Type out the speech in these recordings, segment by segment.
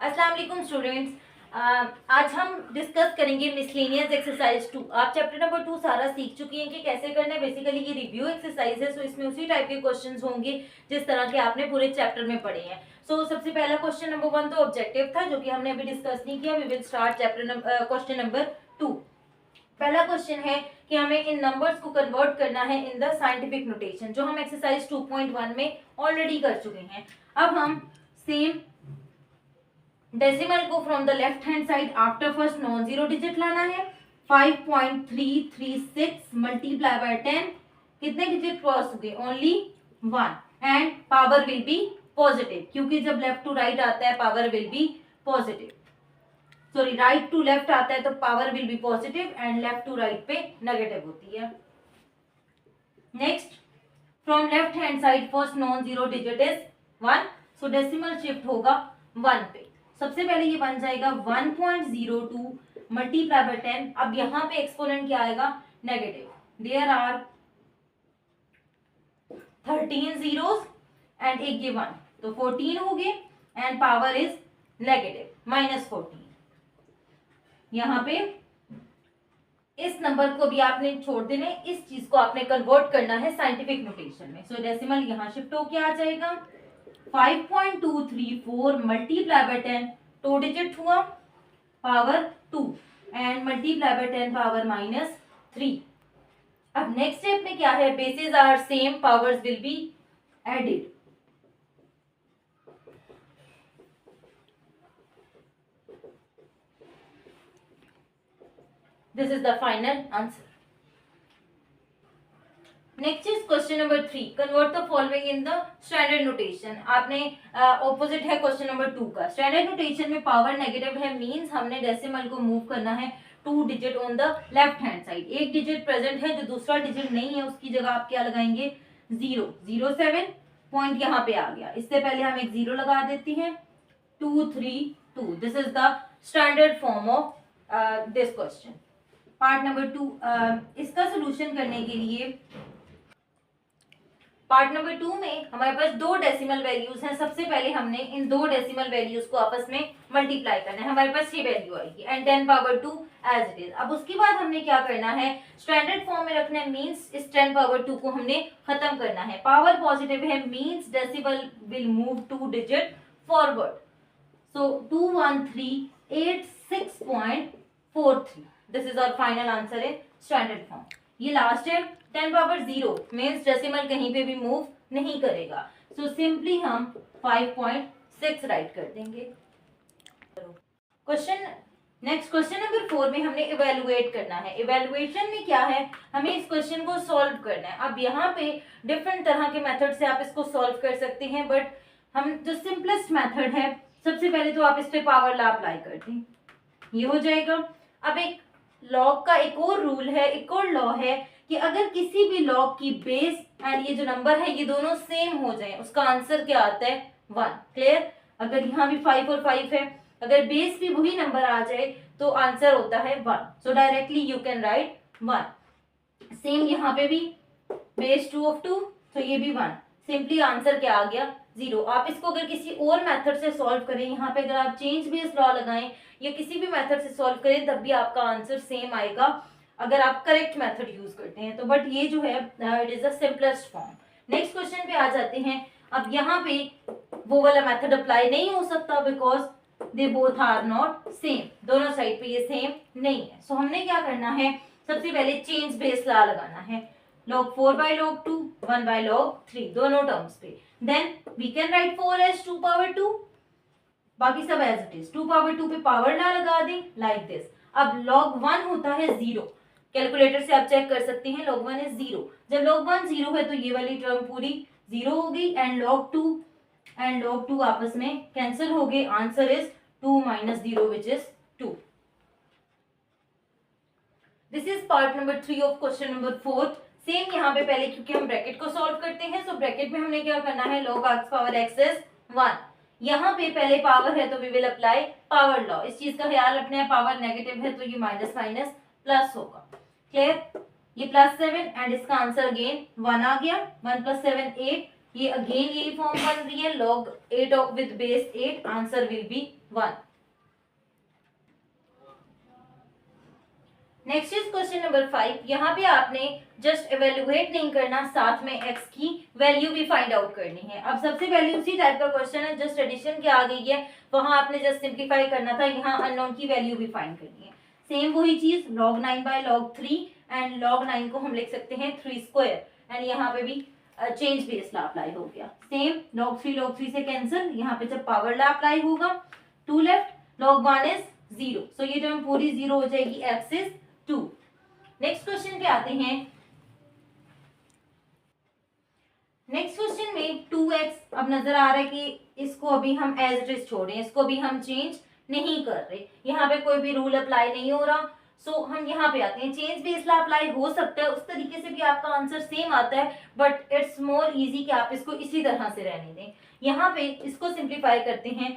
अस्सलाम वालेकुम स्टूडेंट्स। आज हम डिस्कस करेंगे मिसलेनियस एक्सरसाइज 2। आप चैप्टर नंबर 2 सारा सीख चुकी हैं कि कैसे करना है। बेसिकली ये रिव्यू एक्सरसाइज है, सो इसमें उसी टाइप के क्वेश्चंस होंगे जिस तरह के आपने पूरे चैप्टर में पढ़े हैं। सो सबसे पहला क्वेश्चन नंबर 1 तो ऑब्जेक्टिव था, जो कि हमने अभी डिस्कस नहीं किया। We will start question number 2। पहला क्वेश्चन है कि हमें इन नंबर्स को कन्वर्ट करना है इन द साइंटिफिक नोटेशन, जो हम एक्सरसाइज 2.1 में ऑलरेडी कर चुके हैं। अब हम सेम डेसिमल को from the left hand side after first non zero digit लाना है। 5.336 मल्टीप्लाई बाय 10, कितने डिजिट क्रॉस हो गए? Only 1। And power will be positive, क्योंकि जब लेफ्ट टू राइट आता है power will be positive. Sorry, right to left आता है तो power will be positive and left to right पे नेगेटिव होती है। Next, from left hand side first non zero digit is 1, so decimal shift होगा 1 पे। सबसे पहले ये बन जाएगा 1.02 मल्टीप्लाई बाय 10। अब यहाँ पे एक्सपोनेंट क्या आएगा? Negative. There are 13 zeros and एक ये 1, तो 14 हो गए एंड पावर इज नेगेटिव -14। यहाँ पे इस नंबर को भी आपने छोड़ देना है, इस चीज को आपने कन्वर्ट करना है साइंटिफिक नोटेशन में। सो डेसिमल यहाँ शिफ्ट होके आ जाएगा 5.234 मल्टीप्लाई बाय 10, 2 डिजिट हुआ, power 2 and multiply by 10 power -3। अब नेक्स्ट स्टेप में क्या है? Basis are same, powers will be added. This is the final answer. Next is question number 3, convert the following in the standard notation. आपने opposite है question number 2 का। Standard notation में power negative है, means हमने decimal को move करना है 2 digit on the left hand side. एक डिजिट प्रेजेंट है, जो दूसरा डिजिट नहीं है उसकी जगह आप क्या लगाएंगे? 0। 07 पॉइंट यहाँ पे आ गया। इससे पहले हम एक 0 लगा देते हैं। 232, this is the standard form of this question. Part number 2, इसका सोल्यूशन करने के लिए पार्ट नंबर 2 में हमारे पास 2 डेसिमल वैल्यूज हैं। सबसे पहले हमने इन 2 डेसिमल वैल्यूज को आपस में मल्टीप्लाई करना है। हमारे पास ये वैल्यू आएगी and 10 power 2 as it is. अब उसके बाद हमने क्या करना है? स्टैंडर्ड फॉर्म में रखना है, मींस इस 10 पावर 2 को हमने खत्म करना है। पावर पॉजिटिव है, means decimal will move 2 digit forward. So 21386.43, this is our final answer in standard form. ये लास्ट है 10 पावर 0, मीन्स डेसिमल कहीं पे भी मूव नहीं करेगा। सो सिंपली हम 5.6 राइट कर देंगे। क्वेश्चन नेक्स्ट, क्वेश्चन नंबर 4 में हमने इवेलुएट करना है। इवेलुएशन में क्या है? हमें इस क्वेश्चन को सॉल्व करना है। अब यहाँ पे डिफरेंट तरह के मेथड से आप इसको सॉल्व कर सकते हैं, बट हम जो सिंपलेस्ट मेथड है, सबसे पहले तो आप इस पे पावर लॉ अप्लाई कर दें, ये हो जाएगा। अब एक लॉग का एक और रूल है, एक और लॉ है कि अगर किसी भी लॉग की बेस एंड ये जो नंबर है ये दोनों सेम हो जाए, उसका आंसर क्या आता है? 1। क्लियर? अगर यहाँ भी 5 और 5 है, अगर बेस भी वही नंबर आ जाए तो आंसर होता है 1। सो directly you can write 1। Same यहाँ पे भी बेस 2 ऑफ 2, तो ये भी 1। सिंपली आंसर क्या आ गया? 0। आप इसको अगर किसी और मेथड से सॉल्व करें, यहाँ पे अगर आप चेंज बेस लॉ लगाएं या किसी भी मेथड से सॉल्व करें, तब भी आपका आंसर सेम आएगा अगर आप करेक्ट मेथड यूज करते हैं तो। बट ये जो है it is the simplest form. Next question पे आ जाते हैं। अब यहाँ पे वो वाला मेथड अप्लाई नहीं हो सकता, because they both are not same. दोनों साइड पे ये सेम नहीं है। सो हमने क्या करना है? सबसे पहले चेंज बेस लॉ लगाना है। log 4 by log 2, 1 by log 3, दोनों टर्म्स पे। Then we can write 4 as 2 power 2, बाकी सब एज इट इज। 2 power 2 पे पावर ना लगा दें, लाइक दिस। अब log 1 होता है 0, कैलकुलेटर से आप चेक कर सकते हैं। log 1 is 0। जब log 1 0 है तो ये वाली टर्म पूरी 0 हो गई एंड log 2 एंड log 2 आपस में कैंसिल हो गए। Answer is 2 minus 0 which is 2। This is part number 3 of question number 4। Same यहाँ पे पहले, क्योंकि हम ब्रैकेट को सॉल्व करते हैं, सो ब्रैकेट में हमने क्या करना है? log x power x is 1। यहाँ पे पहले पावर है तो we will apply power law. इस चीज का ख्याल रखना है, पावर नेगेटिव है तो ये माइनस माइनस प्लस होगा। क्लियर? ये +7 एंड इसका आंसर अगेन 1 आ गया। 1 + 7 8, ये अगेन यही फॉर्म बन रही है, log 8 with base 8, answer will be 1। Next is question number 5। यहाँ पे आपने जस्ट एवेल्युएट नहीं करना, साथ में x की वैल्यू भी फाइंड आउट करनी है। अब सबसे पहले उसी टाइप का क्वेश्चन है, जस्ट एडिशन क्या आ गई है, वहां आपने जस्ट सिंप्लीफाई करना था, यहाँ अननोन की वैल्यू भी फाइंड करनी है। सेम वही चीज, log 9 by log 3, and log 9 को हम लिख सकते हैं 3 स्क्वायर, एंड यहाँ पे भी चेंज बेस ला अप्लाई हो गया। सेम log 3 से कैंसिल, यहाँ पे जब पावर ला अप्लाई होगा 2 लेफ्ट, log 1 इज 0, सो ये टर्म पूरी 0 हो जाएगी, x इज 2। नेक्स्ट क्वेश्चन पे आते हैं। नेक्स्ट क्वेश्चन में 2x अब नजर आ रहा है कि इसको अभी हम एज इट इज छोड़ रहे हैं, इसको भी हम चेंज नहीं कर रहे, यहाँ पे कोई भी रूल अप्लाई नहीं हो रहा। सो हम यहाँ पे आते हैं, चेंज बेस ला अप्लाई हो सकता है, उस तरीके से भी आपका आंसर सेम आता है, बट इट्स मोर इजी कि आप इसको इसी तरह से रहने दें। यहाँ पे इसको सिंप्लीफाई करते हैं,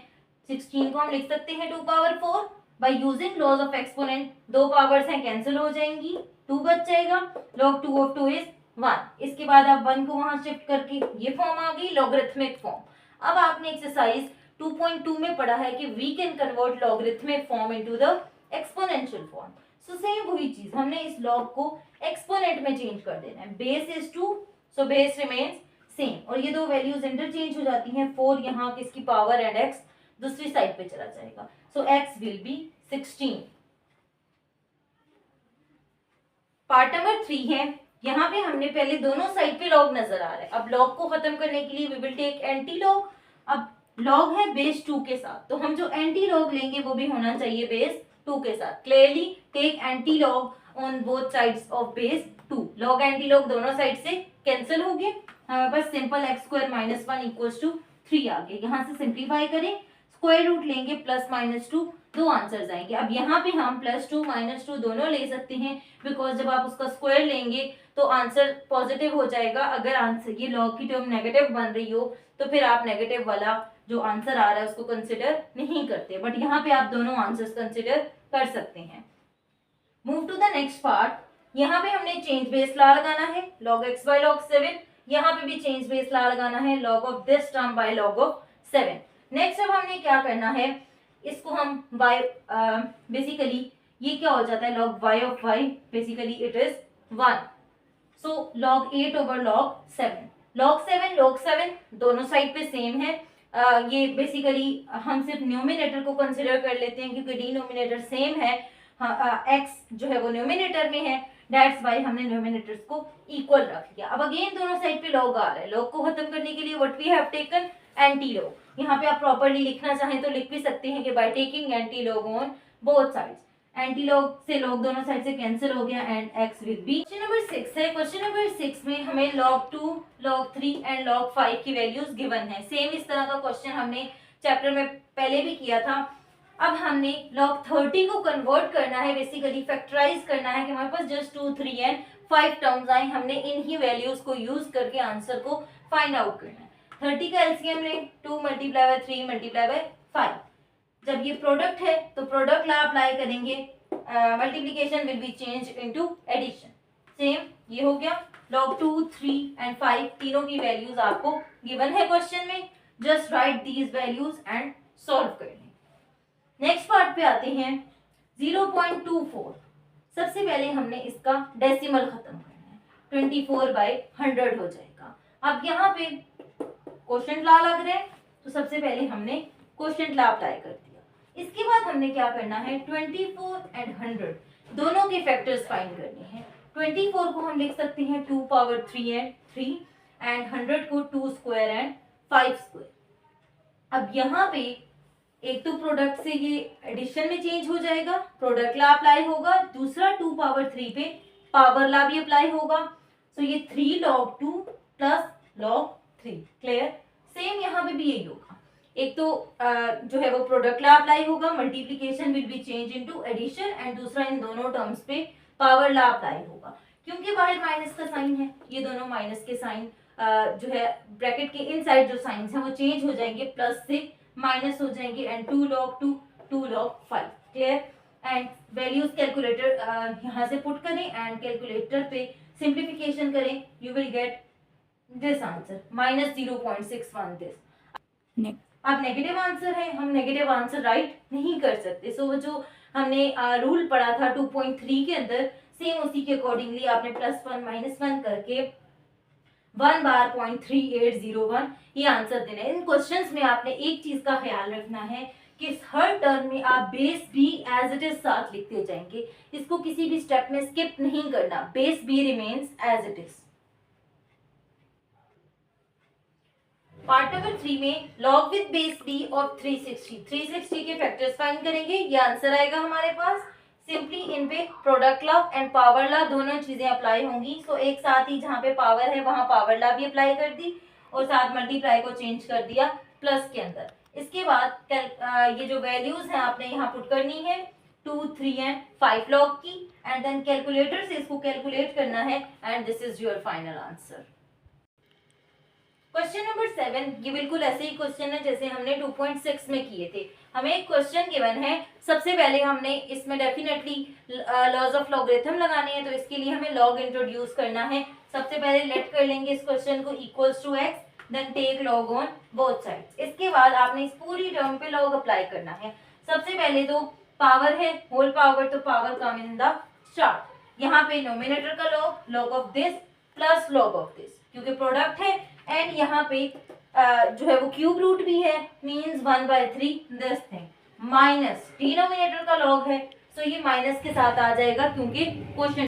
16 को हम लिख सकते हैं 2 power 4 by using laws of exponent, दो पावर्स हैं कैंसिल हो जाएंगी, 2 बच जाएगा, log 2 ऑफ 2 इज 1। इसके बाद आप 1 को वहां शिफ्ट करके ये फॉर्म आ गई लॉगरिथमिक फॉर्म। अब आपने एक्सरसाइज 2.2 में पढ़ा है कि we can convert logarithmic form into the exponential form. So same वही चीज, हमने इस लॉग को एक्सपोनेंट में चेंज कर देना है। Base is 2, so base remains same, और ये दो वैल्यूज इंटरचेंज हो जाती हैं, 4 यहाँ किसकी पावर एंड x दूसरी साइड पे चला जाएगा, सो x will be 16। Part number 3 है, यहाँ पे हमने पहले दोनों साइड पे लॉग नजर आ रहा है। अब लॉग को खत्म करने के लिए we will take anti log. अब लॉग है बेस 2 के साथ, तो हम जो एंटी लॉग लेंगे वो भी होना चाहिए बेस 2 के साथ। Clearly take anti log on both sides of base 2। Log anti log दोनों साइड से कैंसिल हो गए, हमारे पास simple x square minus 1 equals to 3 आ गए। यहाँ से सिंप्लीफाई करें, स्क्वायर रूट लेंगे, प्लस माइनस 2, दो आंसर्स आएंगे। अब यहाँ पे हम +2 -2 दोनों ले सकते हैं, बिकॉज जब आप उसका स्क्वायर लेंगे तो आंसर पॉजिटिव हो जाएगा। अगर आंसर ये लॉग की टर्म नेगेटिव बन रही हो तो फिर आप नेगेटिव वाला जो आंसर आ रहा है उसको कंसिडर नहीं करते, बट यहाँ पे आप दोनों आंसर्स कंसिडर कर सकते हैं। Move to the next part. यहाँ पे हमने चेंज बेस ला लगाना है, log x बाय log 7। यहाँ पे भी चेंज बेस ला लगाना है, log of this term by log of 7। Next अब हमने क्या करना है, इसको हम बाय बेसिकली ये क्या हो जाता है, log y of y, basically it is 1, so log 8 over log 7। log 7 दोनों साइड पे सेम है। ये बेसिकली हम सिर्फ न्यूमिनेटर को कंसिडर कर लेते हैं क्योंकि डिनोमिनेटर सेम है, x जो है वो न्यूमिनेटर में है, दैट्स वाई हमने न्यूमिनेटर्स को इक्वल रख लिया। अब अगेन दोनों साइड पे log आ रहा है, log को खत्म करने के लिए what we have taken antilog. यहाँ पे आप प्रॉपर्ली लिखना चाहें तो लिख भी सकते हैं कि by taking anti log on both sides, anti log से log दोनों साइड से कैंसिल हो गया and x will be. Question number 6 है, क्वेश्चन नंबर 6 में हमें log 2, log 3 एंड log 5 की वैल्यूज गिवन है। सेम इस तरह का क्वेश्चन हमने चैप्टर में पहले भी किया था। अब हमने log 30 को कन्वर्ट करना है, बेसिकली फैक्टराइज करना है कि हमारे पास जस्ट 2, 3 एंड 5 टर्म्स आए, हमने इन ही वैल्यूज को यूज करके आंसर को फाइंड आउट करना है। 30 का एलसीएम लें, 2 मल्टीप्लाई बाय 3 मल्टीप्लाई बाय 5। जब ये प्रोडक्ट है तो प्रोडक्ट ला अप्लाई करेंगे, multiplication will be change into addition. Same ये हो गया, log 2, 3 एंड 5 तीनों की वैल्यूज आपको गिवन है क्वेश्चन में, just right these values and solve कर लें। नेक्स्ट पार्ट पे आते हैं, 0.24। सबसे पहले हमने इसका डेसिमल खत्म करना है, 24/100 हो जाएगा। अब यहाँ पे क्वोशंट ला लग रहा है तो सबसे पहले हमने क्वोशंट ला अप्लाई कर दिया। इसके बाद हमने क्या करना है, 24 एंड 100 दोनों के फैक्टर्स फाइंड करने हैं। 24 को हम लिख सकते हैं 2 पावर 3 एंड 3, एंड 100 को 2 स्क्वायर एंड 5 स्क्वायर। अब यहाँ पे एक तो प्रोडक्ट से ये एडिशन में चेंज हो जाएगा, प्रोडक्ट ला अप्लाई होगा, दूसरा 2 पावर 3 पे पावर ला भी अप्लाई होगा, सो ये 3 log 2 plus log 3। Clear, same यहाँ पे भी यही होगा, एक तो जो है वो प्रोडक्ट ला अप्लाई होगा, multiplication will be change into addition, and दूसरा इन दोनों टर्म्स पे पावर ला अप्लाई होगा। क्योंकि बाहर माइनस का साइन है, ये दोनों माइनस के साइन जो है ब्रैकेट के इनसाइड जो साइंस हैं वो चेंज हो जाएंगे, प्लस से माइनस हो जाएंगे, and 2 log 2, 2 log 5। Clear, and values calculator यहाँ से पुट करें एंड कैलकुलेटर पे सिंप्लीफिकेशन करें, you will get this answer -0.61 this. अब नेगेटिव आंसर है, हम नेगेटिव आंसर राइट नहीं कर सकते। सो जो हमने रूल पढ़ा था 2.3 के अंदर, सेम उसी के अकॉर्डिंगली आपने +1 -1 करके 1 बार 0.3801 ये आंसर देना है। इन क्वेश्चंस में आपने एक चीज का ख्याल रखना है कि हर टर्म में आप base B as it is साथ लिखते जाएंगे, इसको किसी भी स्टेप में स्किप नहीं करना, base B remains as it is. Part number 3 में log with base B of 360 के फैक्टर्स फाइंड करेंगे। ये आंसर आएगा हमारे पास। सिंपली इन पे product law and power law दोनों चीजें अप्लाई होंगी। सो एक साथ ही जहाँ पे पावर है वहां पावर लॉ भी अप्लाई कर दी और साथ मल्टीप्लाई को चेंज कर दिया प्लस के अंदर। इसके बाद ये जो वैल्यूज हैं आपने यहाँ पुट करनी है 2, 3 एंड 5 लॉग की, एंड देन कैलकुलेटर से इसको कैलकुलेट करना है, and this is your final answer. Question number 7, ये बिल्कुल ऐसे ही क्वेश्चन है जैसे हमने 2.6 में किए थे। हमें एक क्वेश्चन गिवन है, सबसे पहले हमने इसमें डेफिनेटली लॉज ऑफ लॉगरिथम लगाने हैं, तो इसके लिए हमें लॉग इंट्रोड्यूस करना है। सबसे पहले लेट कर लेंगे इस क्वेश्चन को equals to x, then take log on both sides. इसके बाद आपने इस पूरी टर्म पे लॉग अप्लाई करना है। सबसे पहले तो पावर है होल पावर, तो power come in the start. यहाँ पे नोमिनेटर का log, log of this plus log of this, क्योंकि प्रोडक्ट है, एंड यहाँ पे जो है वो क्यूब रूट भी है, means 1/3 this thing, minus denominator का लॉग है, सो ये माइनस के साथ आ जाएगा क्योंकि क्वेश्चन।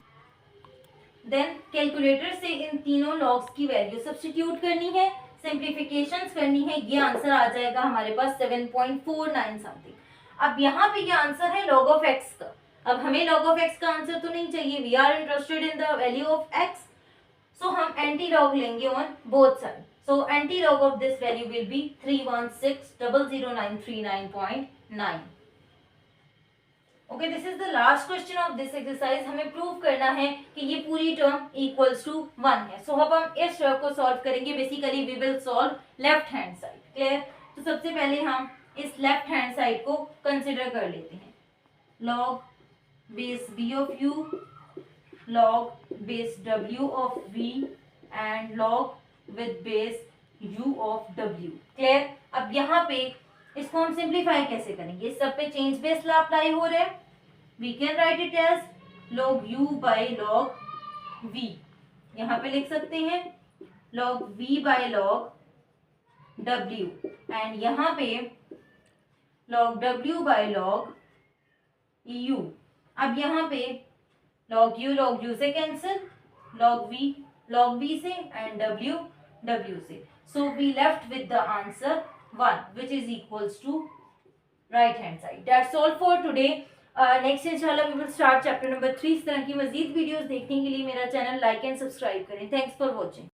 देन कैलकुलेटर से इन तीनों लॉग्स की वैल्यू सब्स्टिट्यूट करनी है, सिंप्लीफिकेशंस करनी है, ये आंसर आ जाएगा हमारे पास 7.49 समथिंग। अब यहाँ पे ये आंसर है लॉग ऑफ एक्स का। अब हमें लॉग ऑफ एक्स का आंसर तो नहीं चाहिए, we are interested in the value of X, so हम एंटी लॉग लेंगे on both side. So anti log of this value will be 316,00939.9। Okay, this is the last question of this exercise. हमें prove करना है कि ये पूरी term equals to 1 है। सो अब हम इस टर्म को सॉल्व करेंगे। Basically we will solve left hand side. Clear? तो सबसे पहले हम इस लेफ्ट हैंड साइड को कंसिडर कर लेते हैं। Log base B of U, log base w of v and log with base u of w। Clear? अब यहाँ पे इसको हम सिंप्लीफाई कैसे करेंगे? इस सब पे चेंज बेस लॉ अप्लाई हो रहा है। We can write it as log u by log v। यहाँ पे लिख सकते हैं log v by log w, and यहाँ पे log w by log u। अब यहाँ पे log u से कैंसिल, log v से, एंड w से। So we left with the answer 1, which is equals to right hand side. That's all for today. Next इंशाल्लाह we will start chapter number 3। इस तरह की मजीद वीडियोस देखने के लिए मेरा चैनल लाइक एंड सब्सक्राइब करें। Thanks for watching.